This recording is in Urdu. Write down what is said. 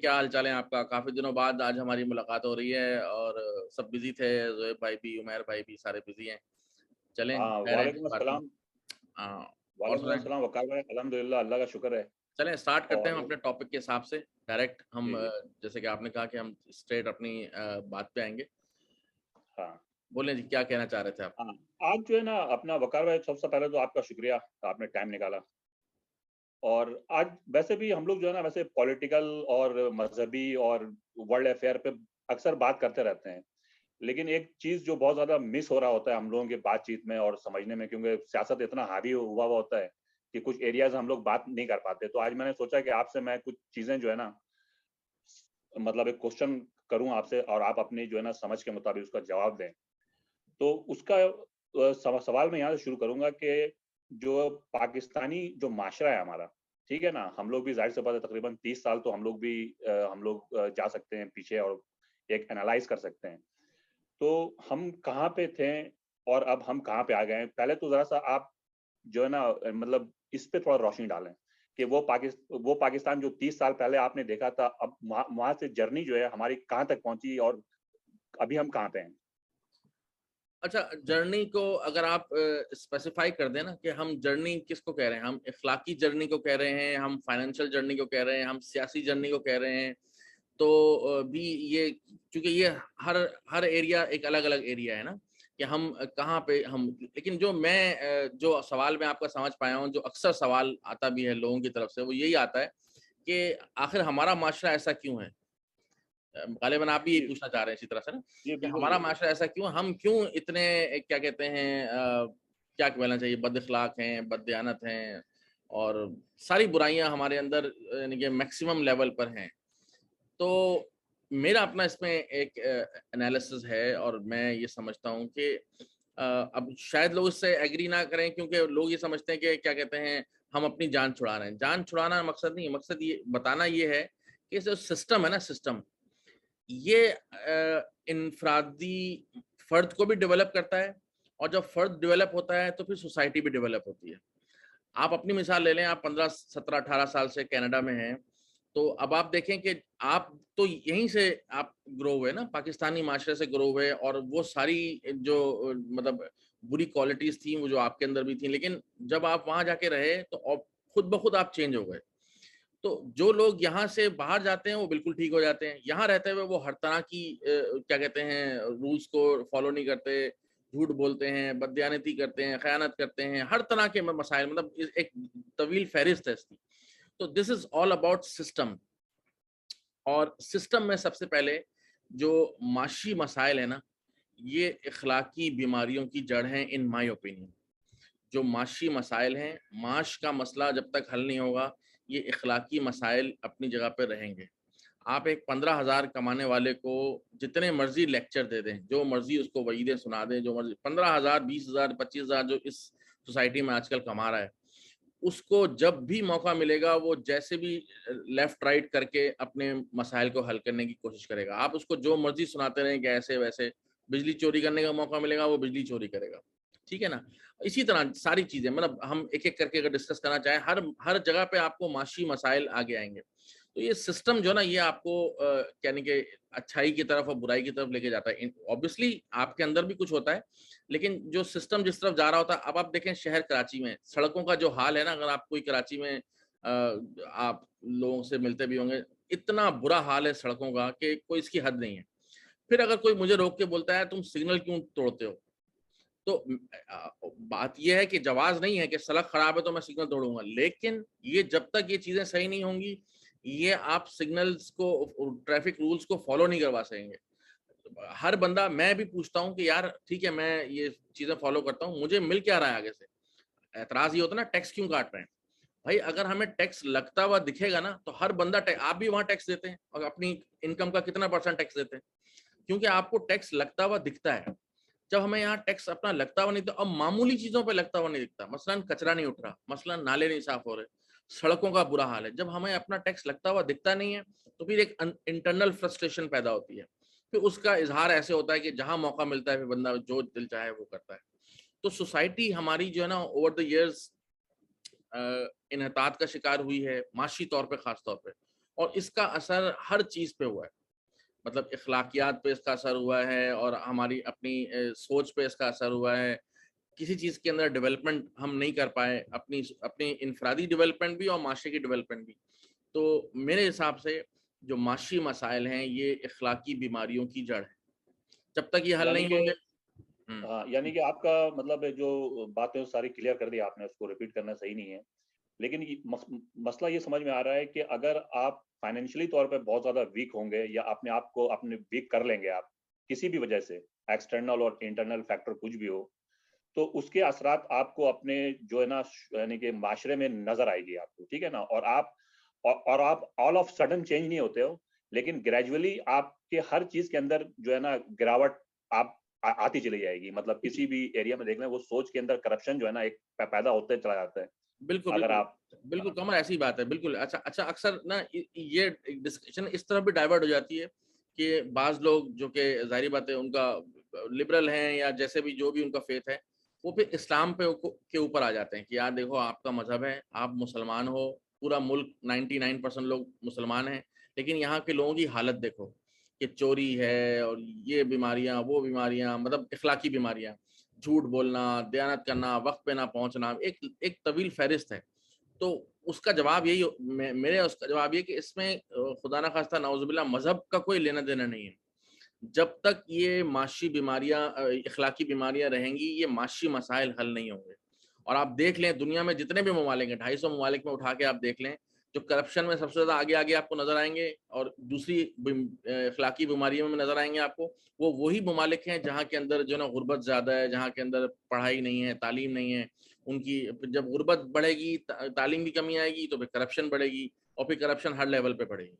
کیا حال چال ہے آپ کا؟ کافی دنوں بعد آج ہماری ملاقات ہو رہی ہے اور سب بزی تھے، زہیب بھائی بھی، عمیر بھائی بھی، سارے بزی ہیں. چلیں ہاں، خیر ہے وعلیکم بات نہیں. السلام. ہاں، اور وعلیکم سنائیں. السلام وقار بھائی. الحمدللہ، اللہ کا شکر ہے. چلیں اسٹارٹ کرتے ہیں اور ہم اپنے ٹاپک کے حساب سے ڈائریکٹ. ہم جی جی. جیسے کہ آپ نے کہا کہ ہم اسٹریٹ اپنی بات پہ آئیں گے. ہاں بولیں جی، کیا کہنا چاہ رہے تھے آپ؟ ہاں، آج جو ہے نا اپنا وقار بھائی، سب سے پہلے تو آپ کا شکریہ کہ آپ نے ٹائم نکالا. اور آج ویسے بھی ہم لوگ جو ہے نا ویسے پولیٹیکل اور مذہبی اور ورلڈ افیئر پہ اکثر بات کرتے رہتے ہیں، لیکن ایک چیز جو بہت زیادہ مس ہو رہا ہوتا ہے ہم لوگوں کی بات چیت میں اور سمجھنے میں، کیونکہ سیاست اتنا حاوی ہوا ہوتا ہے کہ کچھ ایریاز ہم لوگ بات نہیں کر پاتے. تو آج میں نے سوچا کہ آپ سے میں کچھ چیزیں جو ہے نا مطلب ایک کوشچن کروں آپ سے، اور آپ اپنی جو ہے نا سمجھ کے مطابق اس کا جواب دیں. تو اس کا سوال میں یہاں سے شروع کروں گا کہ جو پاکستانی جو معاشرہ ہے ہمارا، ٹھیک ہے نا، ہم لوگ بھی ظاہر سی بات ہے تقریباً 30 سال تو ہم لوگ جا سکتے ہیں پیچھے اور ایک انالائز کر سکتے ہیں. تو ہم کہاں پہ تھے اور اب ہم کہاں پہ آ گئے ہیں. پہلے تو ذرا سا آپ جو ہے نا مطلب اس پہ تھوڑا روشنی ڈالیں کہ وہ پاکستان جو 30 سال پہلے آپ نے دیکھا تھا، اب وہاں سے جرنی جو ہے ہماری کہاں تک پہنچی اور ابھی ہم کہاں پہ ہیں. اچھا، جرنی کو اگر آپ اسپیسیفائی کر دیں نا کہ ہم جرنی کس کو کہہ رہے ہیں، ہم اخلاقی جرنی کو کہہ رہے ہیں، ہم فائنینشیل جرنی کو کہہ رہے ہیں، ہم سیاسی جرنی کو کہہ رہے ہیں، تو بھی یہ چونکہ یہ ہر ایریا ایک الگ الگ ایریا ہے نا کہ ہم کہاں پہ ہم. لیکن جو سوال میں آپ کا سمجھ پایا ہوں، جو اکثر سوال آتا بھی ہے لوگوں کی طرف سے، وہ یہی آتا ہے کہ آخر ہمارا معاشرہ ایسا کیوں ہے. غالباً آپ بھی یہی جی پوچھنا چاہ رہے ہیں اسی طرح سے نا جی، کہ بالکل ہمارا بالکل. معاشرہ ایسا کیوں، ہم کیوں اتنے کیا کہتے ہیں کیا کہنا چاہیے، بد اخلاق ہیں، بد دیانت ہیں، اور ساری برائیاں ہمارے اندر یعنی کہ میکسیمم لیول پر ہیں. تو میرا اپنا اس میں ایک انالیسس ہے اور میں یہ سمجھتا ہوں کہ اب شاید لوگ اس سے ایگری نہ کریں، کیونکہ لوگ یہ سمجھتے ہیں کہ کیا کہتے ہیں ہم اپنی جان چھڑا رہے ہیں. جان چھڑانا مقصد نہیں، مقصد یہ بتانا یہ ہے کہ جو سسٹم ہے نا، سسٹم یہ انفرادی فرد کو بھی ڈیولپ کرتا ہے، اور جب فرد ڈیولپ ہوتا ہے تو پھر سوسائٹی بھی ڈیولپ ہوتی ہے. آپ اپنی مثال لے لیں، آپ 15 17 18 سال سے کینیڈا میں ہیں، تو اب آپ دیکھیں کہ آپ تو یہیں سے آپ گرو ہوئے نا، پاکستانی معاشرے سے گرو ہوئے، اور وہ ساری جو مطلب بری کوالٹیز تھیں وہ جو آپ کے اندر بھی تھیں، لیکن جب آپ وہاں جا کے رہے تو خود بخود آپ چینج ہو گئے. تو جو لوگ یہاں سے باہر جاتے ہیں وہ بالکل ٹھیک ہو جاتے ہیں، یہاں رہتے ہوئے وہ ہر طرح کی کیا کہتے ہیں رولز کو فالو نہیں کرتے، جھوٹ بولتے ہیں، بددیانتی کرتے ہیں، خیانت کرتے ہیں، ہر طرح کے مسائل، مطلب ایک طویل فہرست ہے اس کی. تو دس از آل اباؤٹ سسٹم. اور سسٹم میں سب سے پہلے جو معاشی مسائل ہیں نا، یہ اخلاقی بیماریوں کی جڑ ہیں ان مائی اوپینین. جو معاشی مسائل ہیں، معاش کا مسئلہ جب تک حل نہیں ہوگا، یہ اخلاقی مسائل اپنی جگہ پہ رہیں گے. آپ ایک 15,000 کمانے والے کو جتنے مرضی لیکچر دے دیں، جو مرضی اس کو وعیدیں سنا دیں، جو مرضی 15,000 20,000 25,000 جو اس سوسائٹی میں آج کل کما رہا ہے، اس کو جب بھی موقع ملے گا وہ جیسے بھی لیفٹ رائٹ کر کے اپنے مسائل کو حل کرنے کی کوشش کرے گا. آپ اس کو جو مرضی سناتے رہیں کہ ایسے ویسے، بجلی چوری کرنے کا موقع ملے گا وہ بجلی چوری کرے گا. ٹھیک ہے نا. اسی طرح ساری چیزیں، مطلب ہم ایک ایک کر کے اگر ڈسکس کرنا چاہیں، ہر جگہ پہ آپ کو معاشی مسائل آگے آئیں گے. تو یہ سسٹم جو نا، یہ آپ کو یعنی کہ اچھائی کی طرف اور برائی کی طرف لے کے جاتا ہے. اوبیسلی آپ کے اندر بھی کچھ ہوتا ہے، لیکن جو سسٹم جس طرف جا رہا ہوتا ہے. اب آپ دیکھیں شہر کراچی میں سڑکوں کا جو حال ہے نا، اگر آپ کوئی کراچی میں آپ لوگوں سے ملتے بھی ہوں گے، اتنا برا حال ہے سڑکوں کا کہ کوئی اس کی حد نہیں ہے. پھر اگر کوئی مجھے روک کے بولتا ہے تم سگنل کیوں توڑتے ہو، تو بات یہ ہے کہ جواز نہیں ہے کہ سڑک خراب ہے تو میں سگنل توڑوں گا. لیکن یہ جب تک یہ چیزیں صحیح نہیں ہوں گی، یہ آپ سگنلز کو، ٹریفک رولز کو فالو نہیں کروا سکیں گے. ہر بندہ، میں بھی پوچھتا ہوں کہ یار ٹھیک ہے میں یہ چیزیں فالو کرتا ہوں، مجھے مل کیا رہا ہے آگے سے. اعتراض یہ ہوتا ہے نا ٹیکس کیوں کاٹ رہے ہیں. بھائی اگر ہمیں ٹیکس لگتا ہوا دکھے گا نا تو ہر بندہ، آپ بھی وہاں ٹیکس دیتے ہیں اور اپنی انکم کا کتنا % ٹیکس دیتے ہیں، کیونکہ آپ کو ٹیکس لگتا ہوا دکھتا ہے. جب ہمیں یہاں ٹیکس اپنا لگتا ہوا نہیں، تو اب معمولی چیزوں پہ لگتا ہوا نہیں دکھتا. مثلاً کچرا نہیں اٹھ رہا، مثلاً نالے نہیں صاف ہو رہے، سڑکوں کا برا حال ہے. جب ہمیں اپنا ٹیکس لگتا ہوا دکھتا نہیں ہے تو پھر ایک انٹرنل فرسٹریشن پیدا ہوتی ہے. پھر اس کا اظہار ایسے ہوتا ہے کہ جہاں موقع ملتا ہے پھر بندہ جو دل چاہے وہ کرتا ہے. تو سوسائٹی ہماری جو ہے نا اوور دا ایئرز انحطاط کا شکار ہوئی ہے، معاشی طور پہ خاص طور پہ. اور اس کا اثر ہر چیز پہ ہوا ہے. مطلب اخلاقیات پہ اس کا اثر ہوا ہے اور ہماری اپنی سوچ پہ اس کا اثر ہوا ہے. کسی چیز کے اندر ڈیولپمنٹ ہم نہیں کر پائے, اپنی انفرادی ڈیولپمنٹ بھی اور معاشرے کی ڈیولپمنٹ بھی. تو میرے حساب سے جو معاشی مسائل ہیں یہ اخلاقی بیماریوں کی جڑ ہے. جب تک یہ حل یعنی نہیں کہ ہوں گے. یعنی کہ آپ کا مطلب ہے جو باتیں ساری کلیئر کر دی آپ نے, اس کو ریپیٹ کرنا صحیح نہیں ہے, لیکن مسئلہ یہ سمجھ میں آ رہا ہے کہ اگر آپ فائنینشلی طور پہ بہت زیادہ ویک ہوں گے یا اپنے آپ کو اپنے ویک کر لیں گے آپ کسی بھی وجہ سے, ایکسٹرنل اور انٹرنل فیکٹر کچھ بھی ہو, تو اس کے اثرات آپ کو اپنے جو ہے نا یعنی کہ معاشرے میں نظر آئے گی آپ کو, ٹھیک ہے نا. اور آپ آل آف سڈن چینج نہیں ہوتے ہو, لیکن گریجولی آپ کے ہر چیز کے اندر جو ہے نا گراوٹ آپ آتی چلی جائے گی. مطلب کسی بھی ایریا میں دیکھ لیں, وہ سوچ کے اندر کرپشن جو ہے نا ایک پیدا ہوتے چلا جاتا ہے. بالکل اگر بالکل آپ بالکل کمر, ایسی بات ہے بالکل. اچھا اکثر نا یہ ڈسکشن اس طرح بھی ڈائیورٹ ہو جاتی ہے کہ بعض لوگ جو کہ ظاہری بات ہے ان کا لبرل ہیں یا جیسے بھی جو بھی ان کا فیتھ ہے, وہ پھر اسلام پہ کے اوپر آ جاتے ہیں کہ یار دیکھو آپ کا مذہب ہے, آپ مسلمان ہو, پورا ملک 99% لوگ مسلمان ہیں, لیکن یہاں کے لوگوں کی حالت دیکھو کہ چوری ہے اور یہ بیماریاں وہ بیماریاں, مطلب اخلاقی بیماریاں, جھوٹ بولنا, دیانت کرنا, وقت پہ نہ پہنچنا, ایک طویل فہرست ہے. تو اس کا جواب یہی, میرے اس کا جواب یہ کہ اس میں خدا نہ خواستہ نعوذ باللہ مذہب کا کوئی لینا دینا نہیں ہے. جب تک یہ معاشی بیماریاں, اخلاقی بیماریاں رہیں گی, یہ معاشی مسائل حل نہیں ہوں گے. اور آپ دیکھ لیں دنیا میں جتنے بھی ممالک ہیں, 250 ممالک میں اٹھا کے آپ دیکھ لیں, جو کرپشن میں سب سے زیادہ آگے آگے آپ کو نظر آئیں گے اور دوسری اخلاقی بیماریوں میں نظر آئیں گے آپ کو, وہ وہی ممالک ہیں جہاں کے اندر جو نا غربت زیادہ ہے, جہاں کے اندر پڑھائی نہیں ہے, تعلیم نہیں ہے. ان کی جب غربت بڑھے گی, تعلیم کی کمی آئے گی, تو پھر کرپشن بڑھے گی, اور پھر کرپشن ہر لیول پہ بڑھے گی.